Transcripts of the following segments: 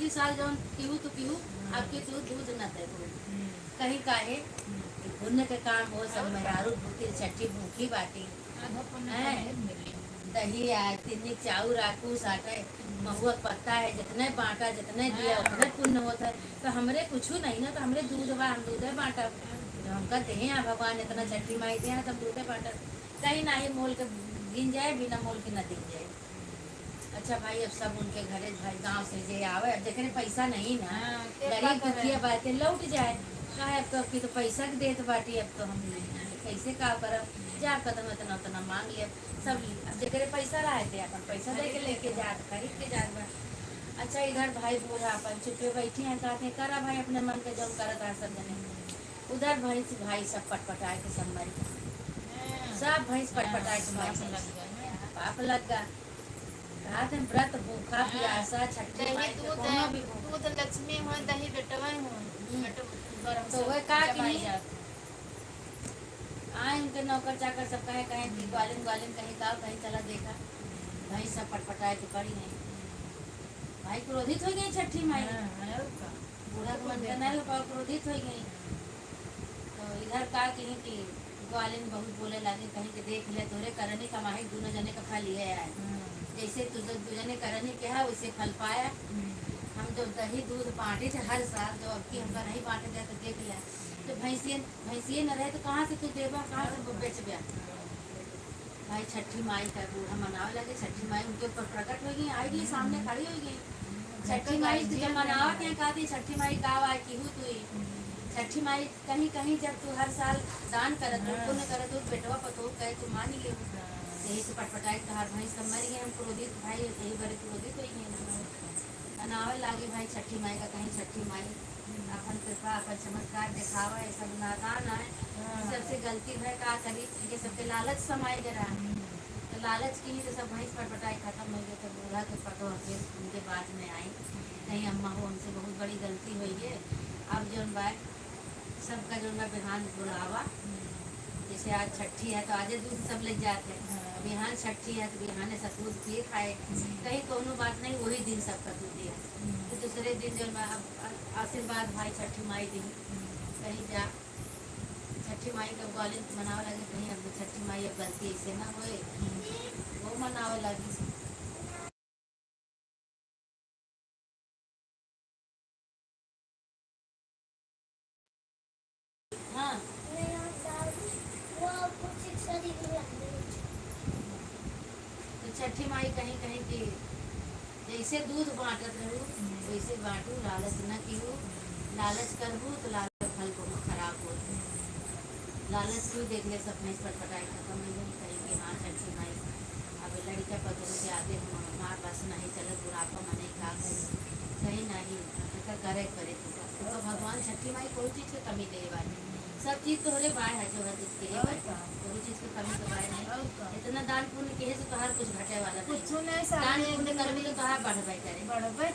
पिछली साल जौन पीहू तो पीहू आपके तो दूध न थे कहीं काहे पुण्य के काम हो सब मेहरारू भूखी छठी भूखी बाटी दही आए तिन्नी चाउर आकू साटे महुआ पत्ता है जितने बांटा जितने दिया उतने पुण्य होता है। तो हमरे कुछ नहीं ना, तो हमरे दूध बा हम दूधे बांटा जो हम कहते हैं भगवान इतना छठी माई दे तब दूधे बांटा कहीं ना ही मोल के गिन जाए बिना मोल के न दिन जाए। अच्छा भाई अब सब उनके घरे भाई गांव से जे आवे अब देखे पैसा नहीं ना गरीब दुखिया बातें लौट जाए काहे अब तो तो पैसा के देत बाटी अब तो हम कैसे का करब जा कदम इतना उतना मांग लिया सब अब जेकरे पैसा रहे थे अपन पैसा दे के लेके जात खरीद के जात बा। अच्छा इधर भाई बूढ़ा अपन चुपे बैठी हैं कहते हैं करा भाई अपने मन के जब करत है सब जने उधर भैंस भाई सब पटपटाए के सब मर गए सब भैंस पटपटाए के मर गए पाप लग गया रात में व्रत भूखा प्यासा छठी माई के कोनो भी दूध लक्ष्मी हो दही बेटवा हो तो वह का की आए उनके नौकर चाकर सब कहे कहे कि ग्वालिन ग्वालिन कहीं गाँव कहीं चला देखा भाई सब पटपटाए तो पड़ी नहीं भाई क्रोधित हो गई छठी माई बूढ़ा को मन करना है क्रोधित हो गई। तो इधर का कहीं कि ग्वालिन बहुत बोले लगे कहीं कि देख ले तोरे करनी कमाई दोनों जने का फल लिए आए जैसे तुझने करनी क्या वैसे फल पाया। हम जो दही दूध बांटे थे हर साल जो अब की हमका नहीं बांटे जाए तो देख लिया तो भैंसिए न रहे तो कहाँ से तू देवा कहाँ से बेच गया। भाई छठी माई का बूढ़ा मनावे लगे छठी माई उनके ऊपर प्रकट हो गई आएगी सामने खड़ी हो गई छठी माई जब मनावत है कहती छठी माई का आए की हूँ तू छठी माई कहीं कहीं जब तू हर साल दान करत हो पुण्य करत हो बेटवा पतो कहे तू मान गई यही से पटपटाई हर भाई सब मर गए हम क्रोधित भाई यही बड़े क्रोधित हो गए मनावे लागे भाई छठी माई का कहीं छठी माई अपन कृपा अपन चमत्कार दिखावा है सब नादान है सबसे गलती है का करी इनके सबके लालच समाये जरा तो लालच की तो सब भैंस पटपटाई खत्म हो गए तो बूढ़ा के पतो फिर उनके बाद में आई नहीं अम्मा हो उनसे बहुत बड़ी गलती हुई है। अब जो बात सबका जो बिहान बुलावा जैसे आज छठी है तो आज दूध सब ले जाते हैं बिहान छठी है तो बिहाने सब दूध पिए खाए कहीं कोनो बात नहीं वही दिन सबका दूध दिया तो दूसरे दिन जो आशीर्वाद भाई छठी माई दी कहीं जा छठी माई का ग्वालिन मनावे लगे कहीं अब छठी माई अब गलती ऐसे ना होए वो मनावे लगी। हाँ तो छठी माई कहीं कहीं की जैसे दूध बांटत रहू वैसे बांटू लालच न कीहू लालच करबू तो लालच फल को खराब हो लालच क्यों देख ले सब भैंस पटपटाई खत्म नहीं हुई कहीं कि हाँ छठी माई अब लड़का पकड़ो के आते हम हमार बस नहीं चले बुढ़ापा में नहीं खा कहीं नहीं करे करे तो भगवान छठी माई कोई चीज़ की कमी दे वाली सब चीज़ तो होले बाय है जो है जिसके कोई चीज़ की कमी तो बाय नहीं इतना दान पुण्य के तो हर कुछ घटे वाला कुछ नहीं दान पुण्य करबी तो कहाँ बढ़बे करे बढ़बे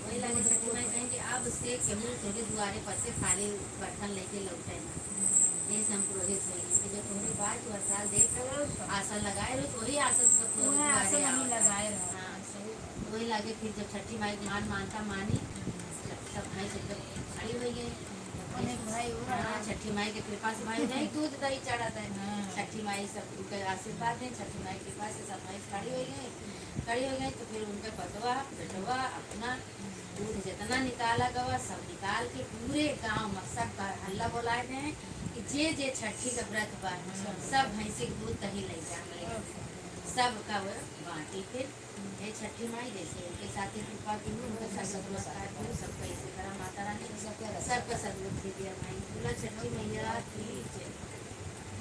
वही लगे छठी माई कहें कि अब से केहू तोरे दुआरे पर से खाली बर्तन लेके लौटे ना ये से हम पुरोहित हुई कि जो तुम्हारे बाद तू हर साल देख आशा लगाए रहो तो वही आशा से सब दुआरे लगाए हाँ वही लगे फिर जब छठी माई मानता मानी सब भाई सब खड़ी हो गई भाई छठी माई की कृपा से भाई नहीं दूध दही चढ़ाता है छठी माई सब उनके आशीर्वाद दें छठी माई की कृपा से सब भाई खड़ी हो गई तो फिर उनका पतवा बेटवा अपना दूध जितना निकाला गवा सब निकाल के पूरे गांव में सब हल्ला बोलाए थे कि जे छठी का व्रत बा सब भैंसी के दूध दही ले जा सब का वो बांटी फिर ये छठी माई जैसे उनके साथ ही कृपा की उनका सब नमस्कार करो सबका इसी तरह माता रानी सबका सदगुण दे दिया भाई बोला छठी मैया की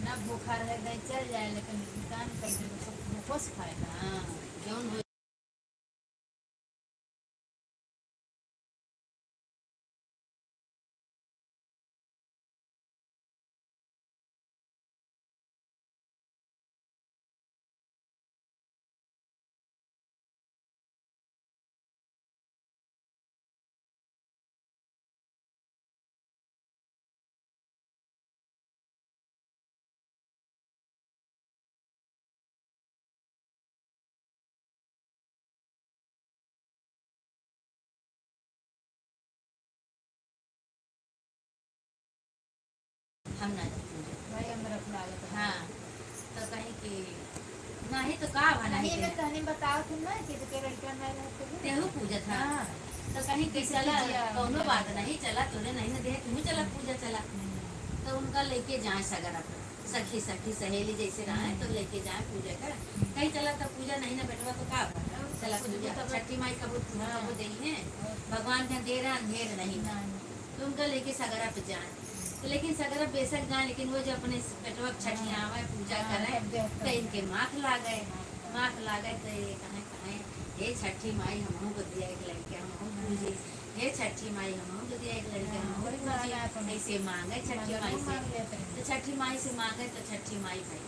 ना भूखा रह चल जाए लेकिन दान कर दे सब भूखो से खाएगा हाँ क्यों हम ना पूजे। भाई हमरा लागत हाँ तो कहीं कि नहीं तो का बना नहीं मैं कहने बताओ तुम ना कि के लड़का नहीं रहते हैं तेहू पूजा था हां तो कहीं कि कैसे चला पूजिया? कौनो बात नहीं, चला तूने नहीं ना दे तू चला पूजा चला। तो उनका लेके जाए सगरा पर सखी सखी सहेली जैसे रहे तो लेके जाए पूजा कर। कहीं चला तो पूजा नहीं ना बैठवा तो का चला पूजा छठी माई कबूत कबूत दे है भगवान का दे रहा अंधेर नहीं ना तो उनका लेके सगरा पे जाए। तो लेकिन सगरा बेशक जाए लेकिन वो जो अपने पेटवा छठी आवे पूजा करे तो इनके माथ ला गए तो ये कहे हे छठी माई हमहू को दिया एक लड़का हमहू पूजे, हे छठी माई हमहू को दिया एक लड़का हमहू पूजे। ऐसे मांगे छठी माई से तो छठी माई से मांगे तो छठी माई भाई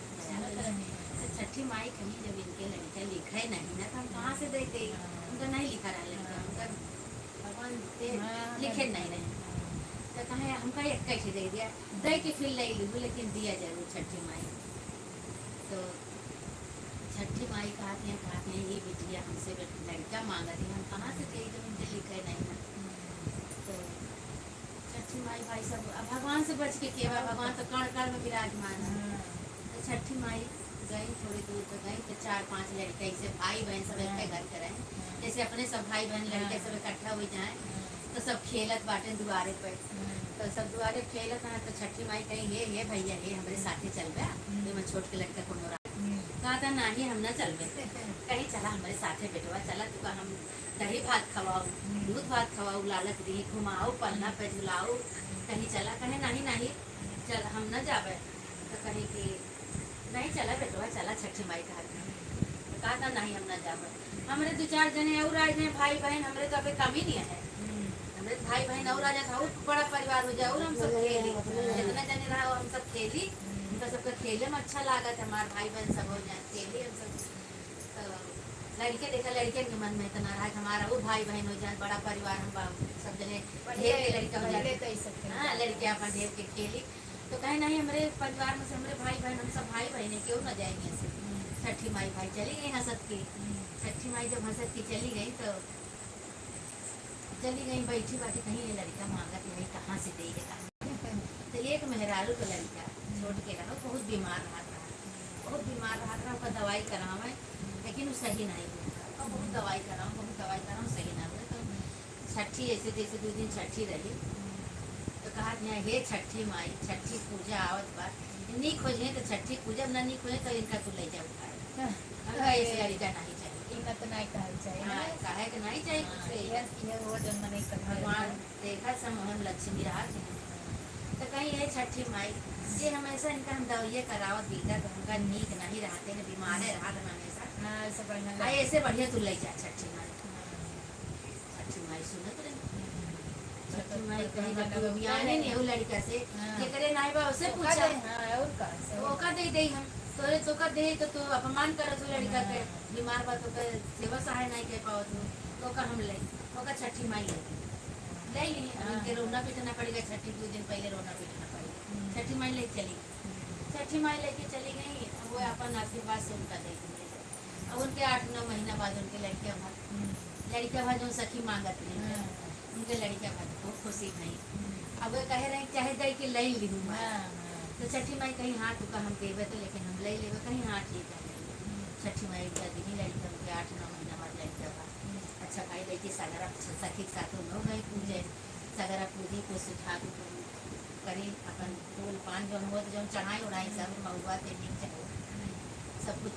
तो छठी माई कहीं जब इनके लड़का लिखे नहीं ना तो हम कहाँ से देते, उनका नहीं लिखा रहा लड़का उनका भगवान लिखे नहीं रहे तो कहे हमका एक कैसे दे दिया दे के फिर ले लूँ लेकिन दिया जरूर छठी माई। तो छठी माई कहते हैं ये बिटिया हमसे लड़का मांगा थी हम कहाँ से दे जब उनके लिखे नहीं ना। तो छठी माई भाई सब भगवान से बच के केवा भगवान तो कण कण में विराजमान है। तो छठी माई गई थोड़ी दूर तो गई तो 4-5 लड़के ऐसे भाई बहन सब एक घर कराए जैसे अपने सब भाई बहन लड़के सब इकट्ठा हो जाए तो सब खेलत बाटे दुआरे पे तो सब दुआरे खेलत है। तो छठी माई कही ये भैया ये हमारे साथे चल गया तो मैं छोट के लड़का को कहा था नहीं हम ना चल गए कहीं चला हमारे साथे बेटवा चला तो हम दही भात खवाओ दूध भात खवाओ लालच दी घुमाओ पलना पे झुलाओ कहीं चला कहे नहीं चल हम न जावे तो कहीं कि नहीं चला बेटवा चला छठी माई कहा था नहीं हम न जावे। हमारे 2-4 जने और आए हैं भाई बहन हमारे तो अभी कमी नहीं है हमारे भाई बहन और आ जाता और बड़ा परिवार हो जाए और हम सब खेली जितना जने रहा हम सब खेली उनका सबका खेले में अच्छा लगा था हमारे भाई बहन सब हो जाए खेली हम सब। तो लड़के देखा लड़के के मन में इतना रहा हमारा वो भाई बहन हो जाए बड़ा परिवार हम सब जने ढेर के लड़का हो जाए हाँ लड़के अपन ढेर के खेली तो कहे नहीं हमारे परिवार में से हमारे भाई बहन हम सब भाई बहन है क्यों न जाएंगे ऐसे। छठी माई भाई चली गई हंसत की छठी माई जब हंसत की चली गई तो चली गई बैठी बाटी कहीं ये लड़का मांगा कि भाई कहाँ से देगा तो एक मेहरारू का लड़का छोड़ के रहा बहुत बीमार रहा उसका दवाई करावे लेकिन वो सही नहीं हुआ और बहुत दवाई कराऊँ सही ना हुआ। तो छठी ऐसे जैसे 2 दिन छठी रही तो कहा हे छठी माई छठी पूजा आवत बात नीक हो जाए तो छठी पूजा न नीक हो जाए तो इनका तू ले जा उठाए ऐसे लड़का नहीं चाहिए इनका तो नहीं कहल चाहिए हाँ कहे कि नहीं चाहिए कुछ ये वो जन्म नहीं कर भगवान देखा समोहन लक्ष्मी रहा तो कहीं ये छठी माई ये हमेशा इनका हम दवाइया करावत बीता तो उनका नीक नहीं रहते हैं बीमारे रहा हमेशा ऐसे बढ़िया ऐसे बढ़िया तू ले जा छठी माई सुनत रही छठी माई कहीं जब तू अभी आने नहीं हो लड़का से ये करे नहीं बा उससे पूछा और का ओका दे हम तोरे तो का दे तो तू अपमान कर तू लड़का के बीमार बा तो सेवा सहाय नहीं कर पाओ तो का हम ले ओका छठी माई ले ली इनके रोना पीटना पड़ेगा छठी 2 दिन पहले रोना पीटना पड़ेगा छठी माई ले चली छठी माई लेके चली गई वो अपन आशीर्वाद से उनका दे दी अब उनके 8-9 महीना बाद उनके लड़का भाई जो सखी मांगत नहीं उनके लड़का भाई बहुत खुशी नहीं अब वो कह रहे चाहे दे के ले ली तो छठी माई कहीं हाँ तुका हम देवे तो लेकिन हम ले लेवे कहीं हाँ ठीक है छठी माई दी लड़का उनके 8-9 महीना बाद लड़का बा अच्छा भाई लड़की सगरा सखी के साथ लोग गए पूजे सगरा पूजी को सुठा करी अपन फूल पान जो हो जो चढ़ाई उड़ाई सब महुआ तेनी सब कुछ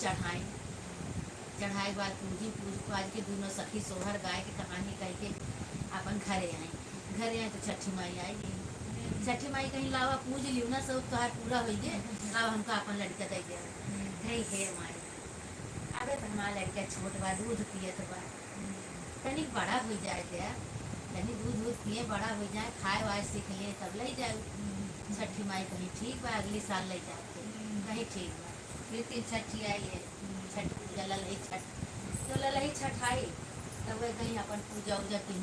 चढ़ाए बाद पूजी पूज पाज के दोनों सखी सोहर गाय की कहानी कह के अपन घरे आए तो छठी माई आएगी छठी माई कहीं लावा पूज लियो ना सब तो पूरा हो गए अब हमका अपन लड़का दे गया नहीं है माई अबे तो हमारा लड़का छोट बा दूध पिए तो बा तनिक बड़ा हो जाए क्या तनिक दूध पिए बड़ा हो जाए खाए वाए सीख लिए तब ले जाओ छठी माई कहीं ठीक बा अगले साल ले जाते कहीं ठीक बा फिर 3 छठी आई है छठ पूजा ललही छठ तो ललही छठ आई तब वह कहीं अपन पूजा उजा की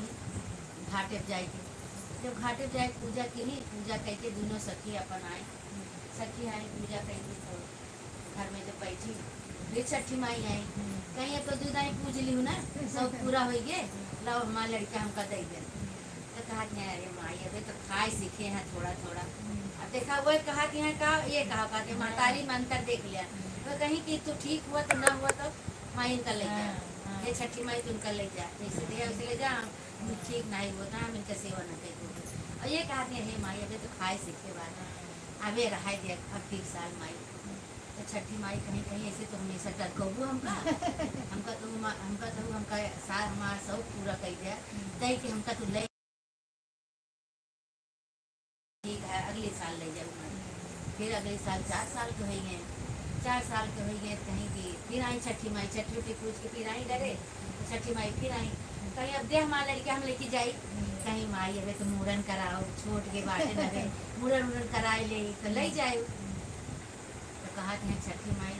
घाटे जाएगी जब घाटे जाए पूजा की पूजा करके दोनों सखी अपन आए सखी आई पूजा करी तो घर में जब बैठी फिर छठी माई आई कहीं तो दूध आई पूज ली हूँ ना सब पूरा हो गए लाओ हमारा लड़का हमका दे गए तो कहा कि अरे माई अबे तो खाए सीखे हैं थोड़ा थोड़ा। अब देखा वो कहा कि है का ये कहा कि महतारी में अंतर देख लिया तो कहीं कि तू ठीक हुआ तो ना हुआ तो माई इनका ले जा, ये छठी माई तो उनका ले जा, जैसे दिया उसे ले जा, ठीक नहीं होता हम इनका सेवा न करेंगे। और ये कहा कि हे माई अबे तो खाए सीखे बात अबे रहा दे अब 30 साल माई। तो छठी माई कहीं कहीं ऐसे तो हमेशा डर कहू हमका हमका साल हमारा शौक पूरा कर दिया तय कि हमका तो ले ठीक है अगले साल ले जाऊँ। फिर अगले साल 4 साल के हो गए, 4 साल के हो गए कहीं की फिर आई छठी माई, छठी उठी पूछ के फिर आई डरे तो छठी माई फिर आई कहीं अब दे हमारा लड़का हम लेके जाई कहीं माई अबे तो मुरन कराओ छोट के बाटे लगे मुरन कराए ले तो ले जाए। तो कहा कि छठी माई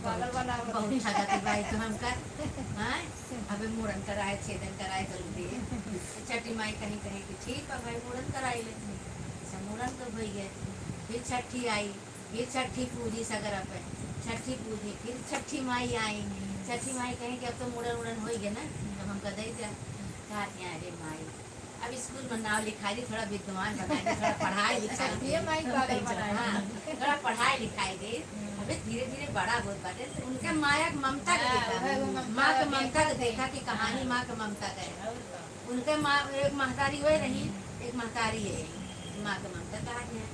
बहुत ठगत भाई तो हम कर हाँ अबे मुरन कराए छेदन कराए तो दे। छठी माई कहीं कहीं कि ठीक है भाई मुरन कराए ले, मुरन तो हो गए। फिर छठी आई, फिर छठी पूजी सगरा पे छठी पूजी, फिर छठी माई आई, छठी माई कहीं कि अब तो मुरन उड़न हो गए ना तो हमका दे दिया। कहा अरे माई अब स्कूल में नाम लिखा दी थोड़ा विद्वान बना दे थोड़ा पढ़ाई लिखाई हाँ थोड़ा पढ़ाई लिखाई दे अबे धीरे धीरे बड़ा होत बाटे तो उनके माया ममता का देखा माँ के ममता का देखा कि कहानी माँ के ममता का है। उनके माँ एक महतारी वही रही एक महतारी है माँ के ममता कहा है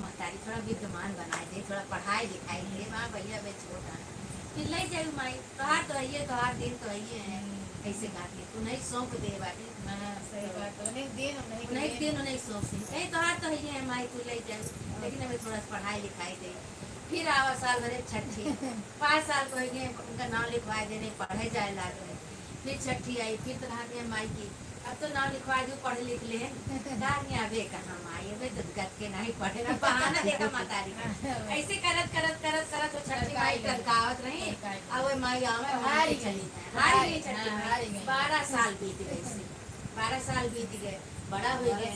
महतारी थोड़ा विद्वान बनाए दे थोड़ा पढ़ाई लिखाई दे माँ भैया बे छोटा फिर ले जाऊ माई तोहार तो है तोहार दिन तो है ऐसे कहती तू नहीं सौंप दे बाटे सही बात है नहीं दिन नहीं सौंप दे कहीं तोहार तो है माई तू ले जाऊ लेकिन हमें थोड़ा पढ़ाई लिखाई दे। फिर आवा साल भरे छठी 5 साल को गए उनका नाम लिखवाए देने पढ़े जाए लाग रहे। फिर छठी आई फिर तो कहा माई की अब तो नाम लिखवा दू पढ़े लिख ले कहा अबे कहाँ माई अबे तो गत के नहीं पढ़े ना बहाना देखा मातारी ऐसे करत करत करत करत तो छठी माई टरकावत रही अब माई आवे हारी चली हारी छठी 12 साल बीत गए 12 साल बीत गए बड़ा हो गए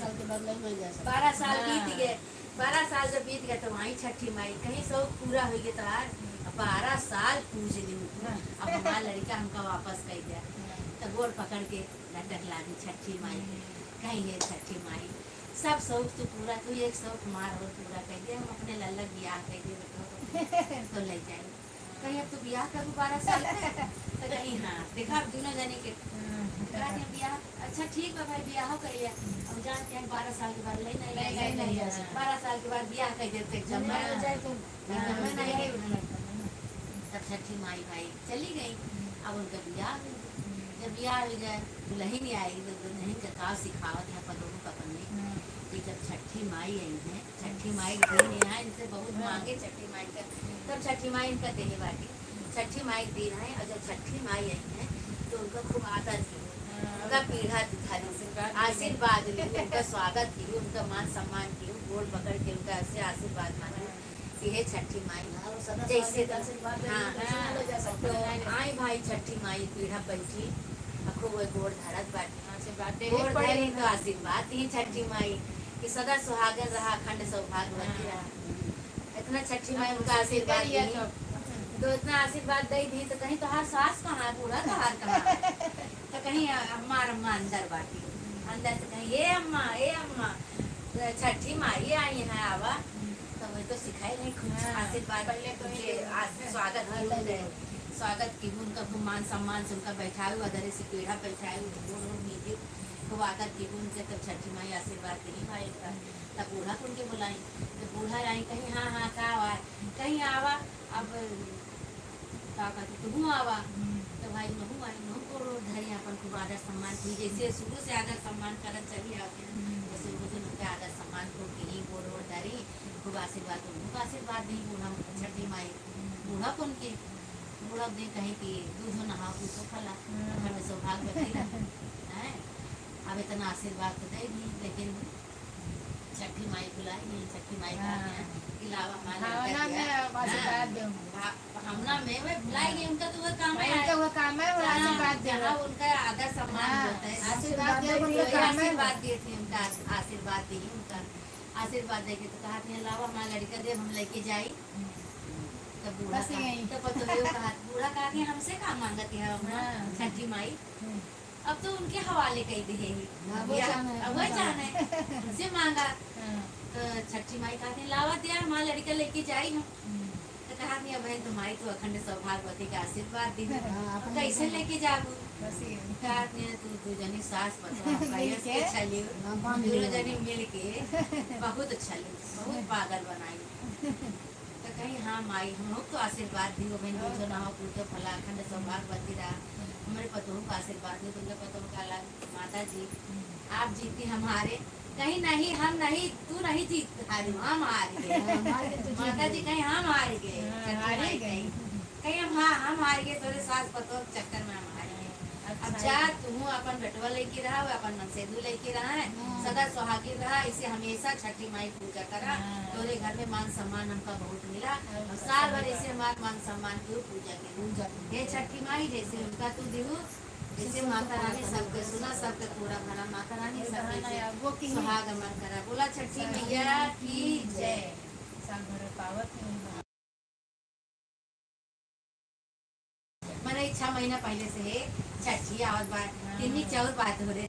12 साल बीत गए 12 साल जब बीत गए तो वहीं छठी माई कहीं सब पूरा हो गया तो 12 साल पूछ ली अब हमारा लड़का हमका वापस कर दिया तो गोड़ पकड़ के लटक ला दी छठी माई कहीं है छठी माई सब शौक तो पूरा तू एक शौक मार और पूरा कर दिया हम अपने लल्ला ब्याह कर दिए तो ले जाए कहीं अब तो ब्याह करूँ 12 साल तो कहीं हाँ देखा अब दोनों जने के ब्याह अच्छा ठीक है भाई ब्याह कर लिया अब जानते हैं 12 साल के बाद नहीं 12 साल के बाद ब्याह कर देते जमा हो जाए तो तब छठी माई भाई चली गई अब उनका ब्याह जब ब्याह हो जाए दुल्हन आई तो दुल्हन का काम सिखावत है पदों का पन्ने कि जब छठी माई आई है छठी माई दिन यहाँ इनसे बहुत मांगे छठी माई का तब छठी माई इनका देने बाटी छठी माई दिन है और जब छठी माई आई है तो उनका खूब आदर की उनका पीढ़ा दिखा आशीर्वाद ली उनका स्वागत की उनका मान सम्मान की गोड़ पकड़ के उनका ऐसे आशीर्वाद मांगे कि हे छठी माई जैसे हाँ आई भाई छठी माई पीढ़ा बैठी खूब गोड़ धरत बाटी गोड़ धरी तो आशीर्वाद दी छठी माई कि सदा सुहागन रहा अखंड सौभाग्यवती रहा इतना छठी माई उनका आशीर्वाद दी तो इतना आशीर्वाद दे दी तो कहीं तो हर सास कहाँ पूरा तो हार कहाँ तो कहीं हमार अम्मा अंदर बाटी अंदर से कहीं ये अम्मा छठी माई आई है आवा तो वही तो सिखाई नहीं कुछ आशीर्वाद स्वागत की उनका मान सम्मान से उनका बैठाए अदरे से पेड़ा बैठाए नीचे खूब आदर की उनके तब छठी माई आशीर्वाद दी भाई का तब बूढ़ा को उनके बुलाई तो बूढ़ा आई कहीं हाँ हाँ का आवा कहीं आवा अब का कहते तू आवा तो भाई नहू आई नहू को धरी अपन खूब आदर सम्मान की जैसे शुरू से आदर सम्मान करत चली आते हैं वैसे उनके आदर सम्मान को की गोड़ वोड़ धरी खूब आशीर्वाद उनको आशीर्वाद दी बूढ़ा छठी माई बूढ़ा को उनके बूढ़ा दे कहीं कि दूध नहा तो फला घर में सौभाग्य है अब इतना आशीर्वाद तो दे दी लेकिन छठी माई बुलाई नहीं छठी माई हमना में बुलाई गई उनका तो वो काम है जहाँ उनका आदर सम्मान होता है आशीर्वाद दिए थे उनका आशीर्वाद दी उनका आशीर्वाद दे के तो कहा लावा हमारा लड़का दे हम लेके जाई तब बूढ़ा तो बूढ़ा कहा कि हमसे काम मांगती है छठी माई अब तो उनके हवाले कर दिए हाँ, वो जाने अब वो जाने उनसे मांगा हाँ, तो छठी माई कहते हैं लावा दिया हमारा लड़का लेके जाई हम तो कहा दिया बहन तुम्हारी तो अखंड सौभाग्यवती का आशीर्वाद दी हाँ, अपन कैसे लेके जाबू बस ये कहा दिया तू जनी सास पतवा मिल के, चली हाँ, बांध दोनों लिया। जनी मिल के बहुत चली बहुत पागल बनाई तो कहीं हाँ माई हम लोग तो आशीर्वाद दी बहन जो ना हो पूजो फला अखंड सौभाग्यवती रहा हमारे पतों का आशीर्वाद दी तुमने पतों का माता जी आप जीती हमारे कहीं नहीं हम नहीं तू नहीं जीत हारी हम हार गए माता जी कहीं हम हार गए हाँ, छठी हार ही माई गए। कहीं हम हार गए तोरे सास पतों के चक्कर में हम हार गए अब अच्छा जा तू अपन बेटवा लेके रहा अपन मनसेदू लेके रहा है हाँ। सदा सुहागिन रहा इसे हमेशा छठी माई पूजा करा हाँ। तोरे घर में मान सम्मान हमका बहुत मिला हाँ, और साल भर सही ऐसे हमारे मान सम्मान की पूजा की पूजा हे छठी माई जैसे उनका तू दिहू जैसे माता रानी सबके सुना सबके पूरा भरा माता रानी सबके बहाना से या वो की सुहाग अमन करा बोला छठी मैया की जय साल भर पावत नहीं मैंने 6 महीना पहले से है छठी आवत बात किन्नी चौर बात हो रही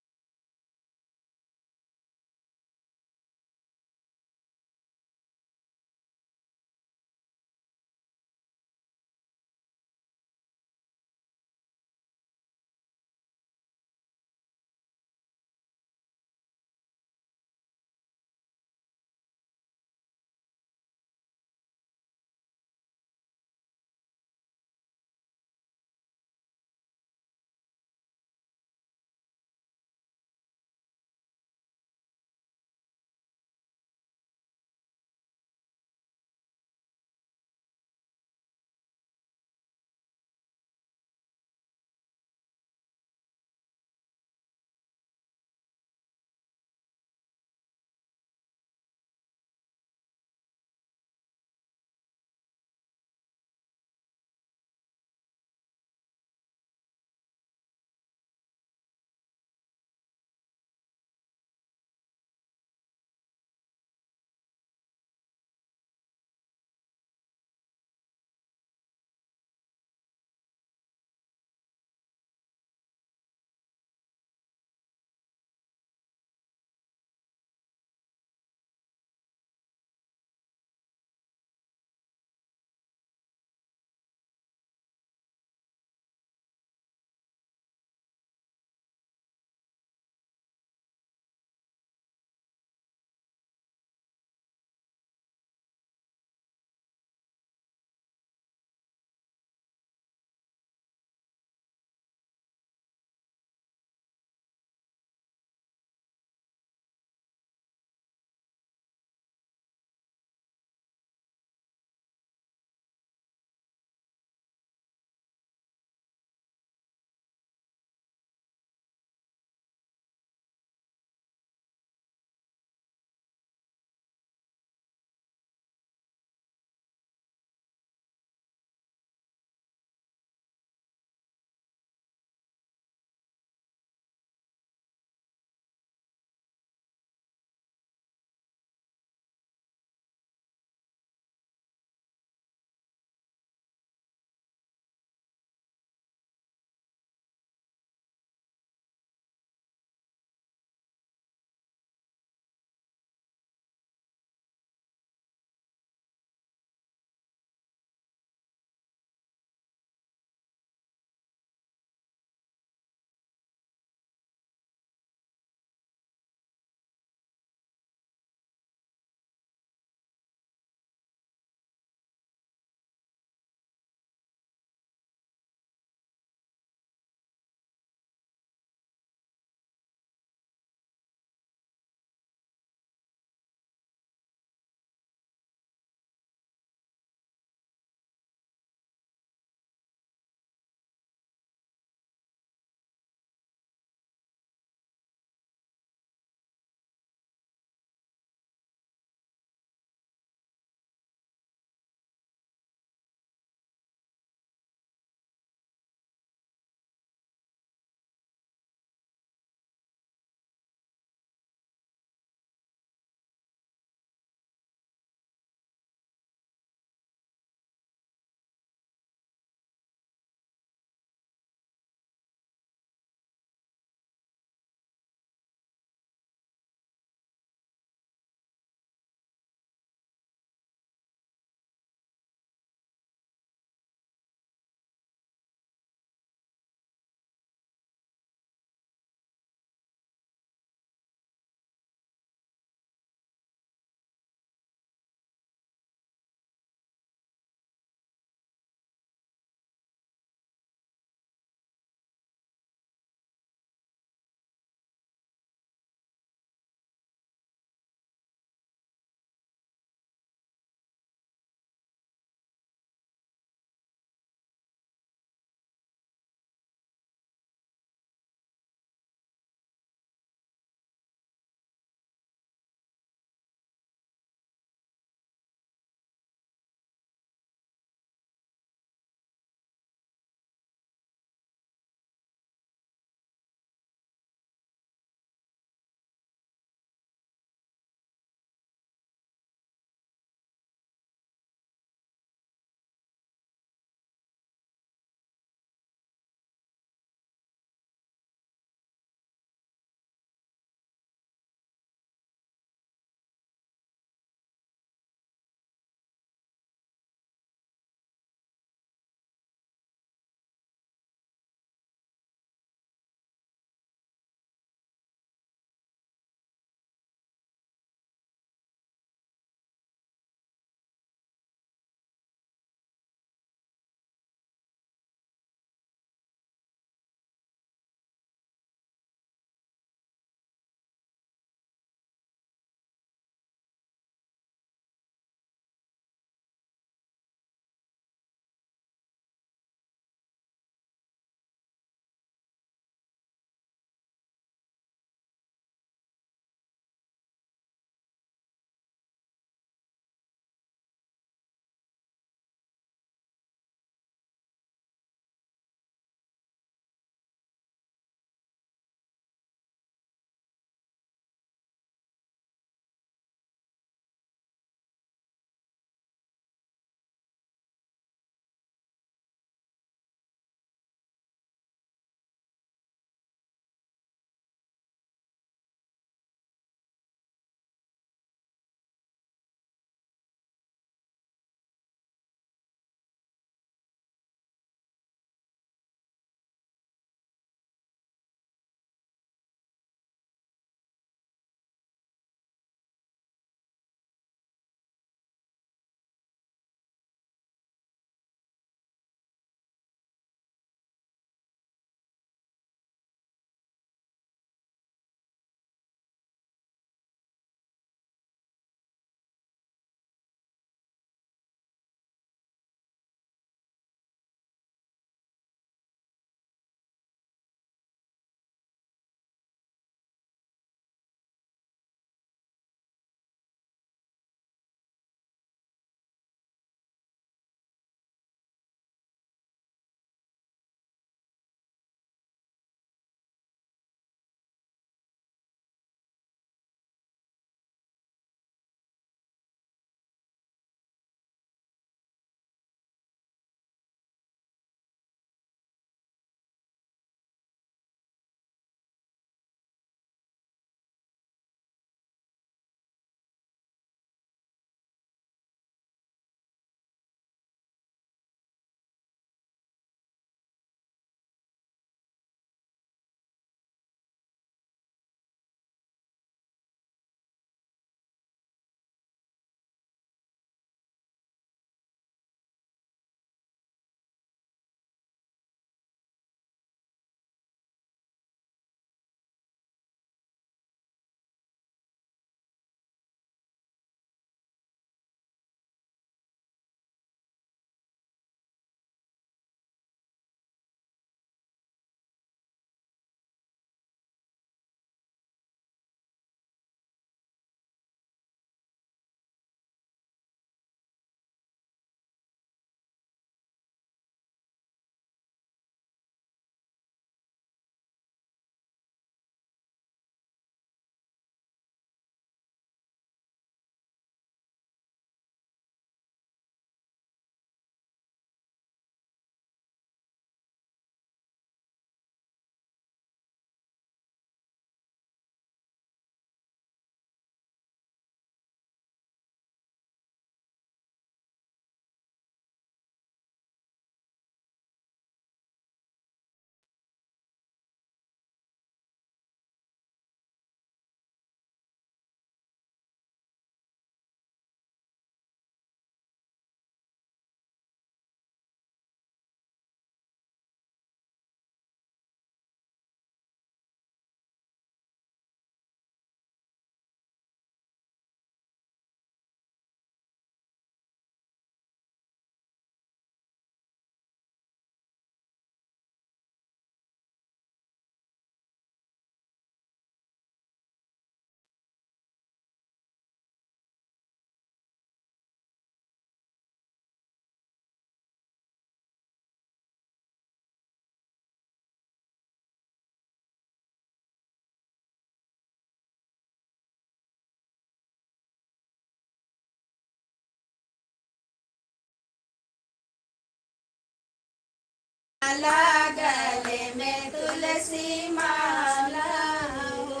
माला गले में तुलसी माला हो,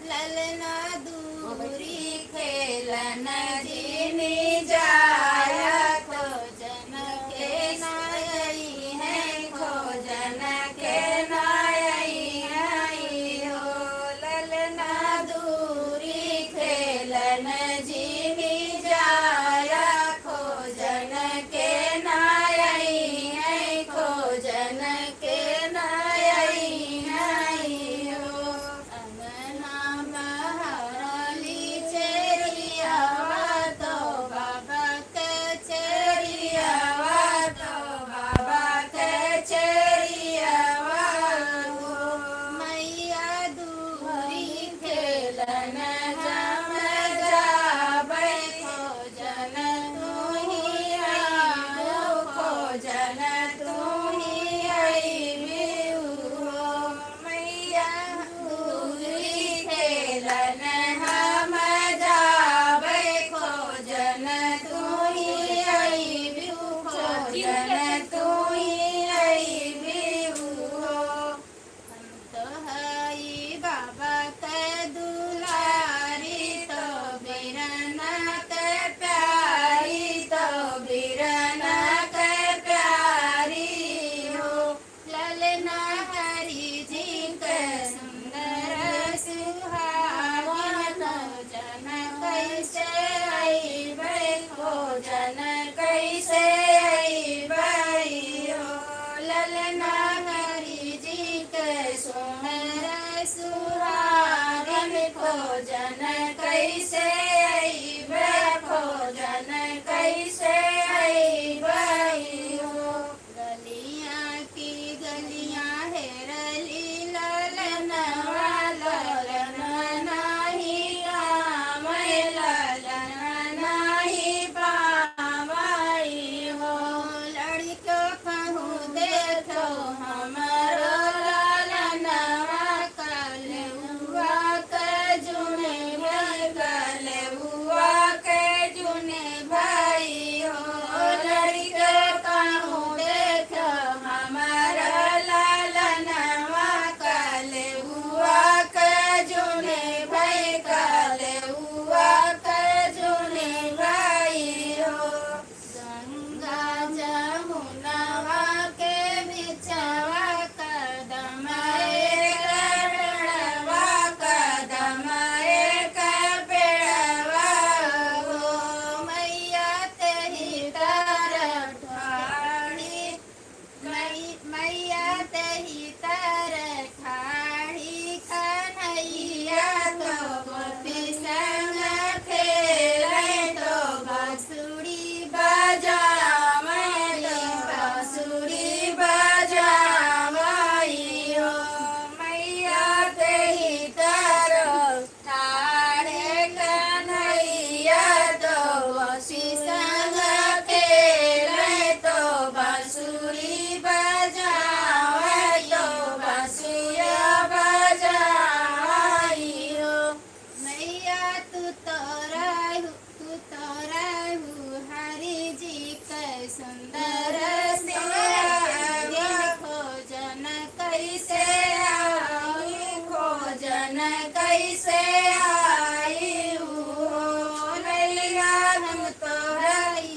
ललना दूरी खेलन जीनी जाया, खोजन के नाई है खोजन के नाई हो, ललना दूरी खेलन जीनी जाया, खोजन के नाई है खोजन के नाई हो। अंगना बहारली चेरियावा तो बाबा के चेरियावा, तो बाबा के चेरियावा हो, मैया दूरी खेलन जम जाबै, खोजन तू ही आयो, खोजन तू ही आई हो, मैया दूरी खेलन हम जाबै, खोजन तू ही आई खोजन तू ही आई हो। हम तो हई बाबा के दुलारी, तो बिरना के प्यारी, तो बिरना के प्यारी हो, ललना हरि जी के सुंदर सुहावन, खोजन कैसे अइबै, खोजन कैसे अइबै हो, ललना हरि जी के सुंदर सुहागन, खोजन कैसे अइबै, खोजन कैसे अइबै हो। गलियां की गलियां हेरली ललनवा ललन नाही आमै, ललन नाही पामै हो, लड़को कहूँ देखो हमरो ललनवा, कलुआ के जुने भाई, कलुआ के जुने भाई हो, लड़के कहूँ देखो हमारा ललनवा, कलुआ के जुने भाई, कलुआ के जुने भाई हो। गंगा जमुनवा के बिचवा, कदम एक पेड़वा, कदम एक पेड़वा हो, मैया तेरी तरफ ठाड़ी, मैया तेरी तरफ ठाड़ी, कन्हैया तो गोपी संग खेलै तो बांसुरी बजावै, तो बांसुरी बजावै हो, मैया तेरी तरफ ठाढ़े कन्हैया, तो गोपी संग खेलै तो बांसुरी बजावै, तो बांसुरी बजावै हो। मैया तू तो रहू हरि जी के सुंदर सेवा, खोजन कैसे आई, खोजन कैसे आई हो, लैया हम तो हई,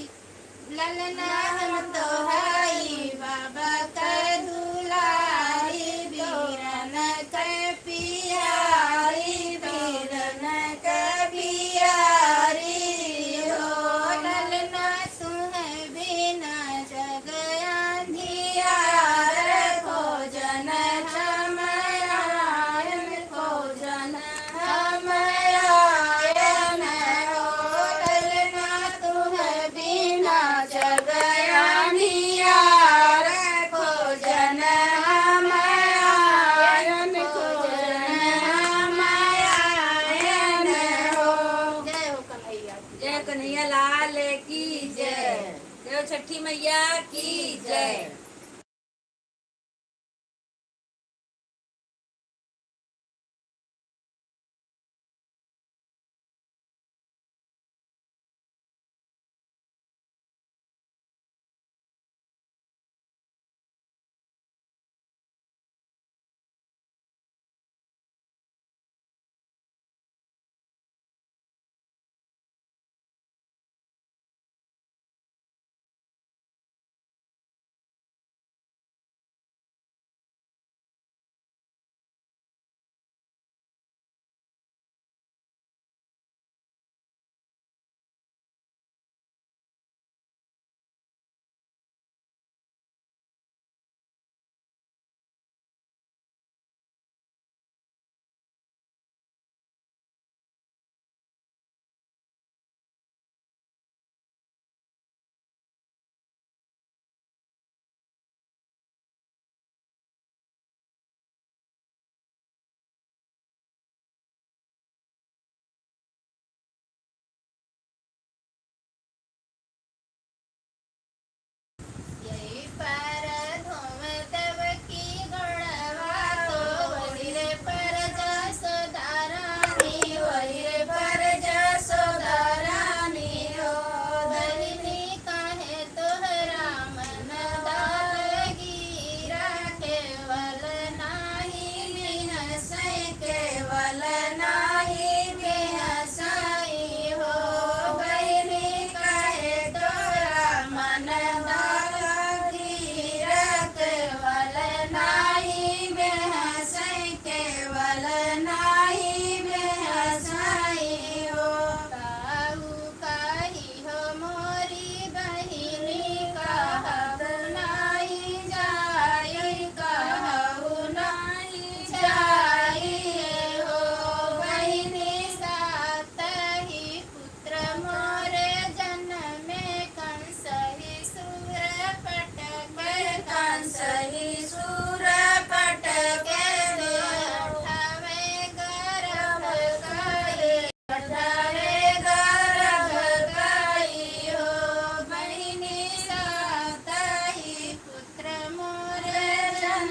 ललना हम तो हई बाबा के दुलारी, बीरन के पियारी, बीरन के पियारी हो, ललना तुम्हें बिना जग अंधियार, खोजन हम आयन, खोजन हम आयन हो, ललना तुम्हें बिना जग अंधियार, खोजन हम आयन, खोजन हम आयन हो। जय हो कन्हैया। जय कन्हैया लाल की जय, जय छठी मैया की जय।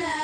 ना